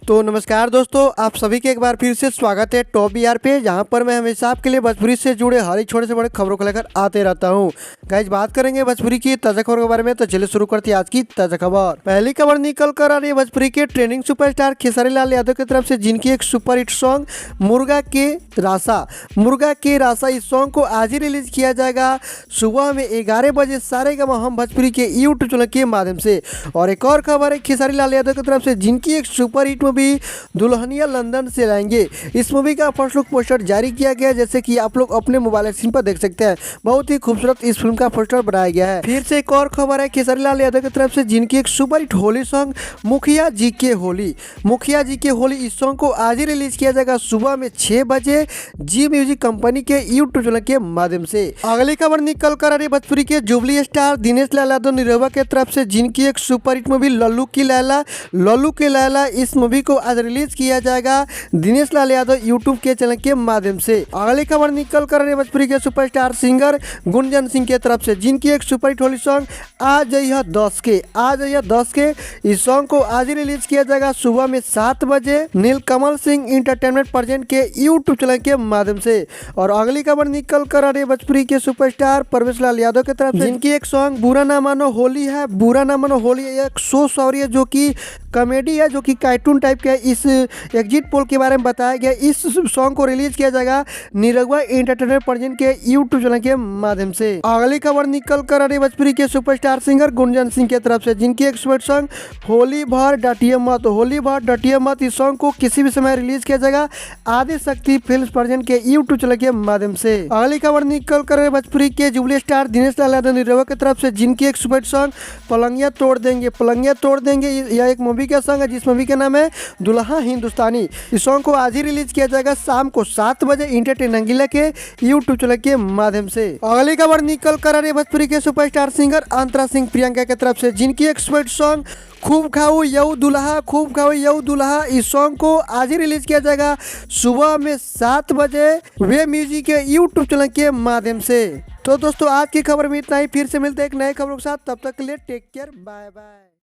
तो नमस्कार दोस्तों, आप सभी के एक बार फिर से स्वागत है टॉप बिहार पे, जहां पर मैं हमेशा आपके लिए भोजपुरी से जुड़े हर एक छोटे से बड़े खबरों को लेकर आते रहता हूं। गाइस, बात करेंगे भोजपुरी की ताजा खबरों के बारे में, तो चलिए शुरू करते हैं आज की ताजा खबर। पहली खबर निकल कर आ रही है भोजपुरी के ट्रेंडिंग सुपरस्टार खेसारी लाल यादव की तरफ से, जिनकी एक सुपर हिट सॉन्ग मुर्गा के रासा इस सॉन्ग को आज ही रिलीज किया जाएगा सुबह में 11 बजे सारेगामा हम भोजपुरी के यूट्यूब चैनल के माध्यम से। और एक और खबर है खेसारी लाल यादव की तरफ से, जिनकी एक super hit movie Dulhania London से लाएंगे। इस मूवी का फर्स्ट लुक पोस्टर जारी किया गया है, जैसे कि आप लोग अपने मोबाइल स्क्रीन पर देख सकते हैं। बहुत ही खूबसूरत इस फिल्म का पोस्टर बनाया गया है। फिर से एक और खबर है खेसारी लाल यादव की तरफ से, जिनकी एक सुपर हिट होली सॉन्ग मुखिया जी के होली इस सॉन्ग को आज ही रिलीज किया जाएगा सुबह में 6 बजे जी म्यूजिक कंपनी के यूट्यूब चैनल के माध्यम से। अगली खबर निकल कर आ रही भोजपुरी के जुबली स्टार दिनेश लाल यादव निरहुआ की तरफ से, जिनकी एक सुपर हिट मूवी लल्लू की लैला इस मूवी को आज रिलीज किया जाएगा दिनेश लाल यादव यूट्यूब के चैनल के माध्यम से। अगली खबर निकल कर रही भोजपुरी के सुपरस्टार सिंगर गुंजन सिंह की तरफ से, जिनकी एक सुपर हिट होली सॉन्ग आज यह 10 के इस सॉन्ग को आज ही रिलीज किया जाएगा सुबह में 7 बजे नीलकमल सिंह इंटरटेनमेंट प्रेजेंट के यूट्यूब चैनल के माध्यम से। और अगली खबर निकल कर आ रही भोजपुरी के सुपरस्टार परवेश लाल यादव की तरफ से, जिनकी एक सॉन्ग बुरा ना मानो होली एक सो सॉरी है, जो कि कॉमेडी है, जो कि कार्टून टाइप के। इस एग्जिट पोल के बारे में बताया गया। इस सॉन्ग को रिलीज किया जाएगा निरहुआ इंटरटेनमेंट प्रेजेंट के यूट्यूब चैनल के माध्यम से। अगली खबर निकल कर आ रही भोजपुरी के सुपरस्टार सिंगर गुंजन सिंह की तरफ से, जिनकी एक सुपर सॉन्ग होली भर डटिए मत इस सॉन्ग को किसी भी समय रिलीज किया जाएगा आदि शक्ति फिल्म प्रेजेंट के यूट्यूब चैनल के माध्यम से। अगली खबर निकल कर रही भोजपुरी के जुबली स्टार दिनेश लाल यादव निरहुआ की तरफ से, जिनकी एक सुपर सॉन्ग पलंगिया तोड़ देंगे यह एक मूवी का सॉन्ग है, जिस मूवी का नाम है दुल्हा हिंदुस्तानी। इस सॉन्ग को आज ही रिलीज किया जाएगा शाम को 7 बजे इंटरटेन रंगीला के यूट्यूब चैनल के माध्यम से। अगली खबर निकल कर आ रही भोजपुरी के सुपरस्टार सिंगर अंतरा सिंह प्रियंका की तरफ से, जिनकी एक स्वीट सॉन्ग खूब खाओ यऊ दुल्हा इस सॉन्ग को आज ही रिलीज किया जाएगा सुबह में 7 बजे वे म्यूजिक के यूट्यूब चैनल के माध्यम से। तो दोस्तों, आज की खबर में इतना ही। फिर से मिलते हैं एक नए खबरों के साथ, तब तक के लिए टेक केयर, बाय बाय।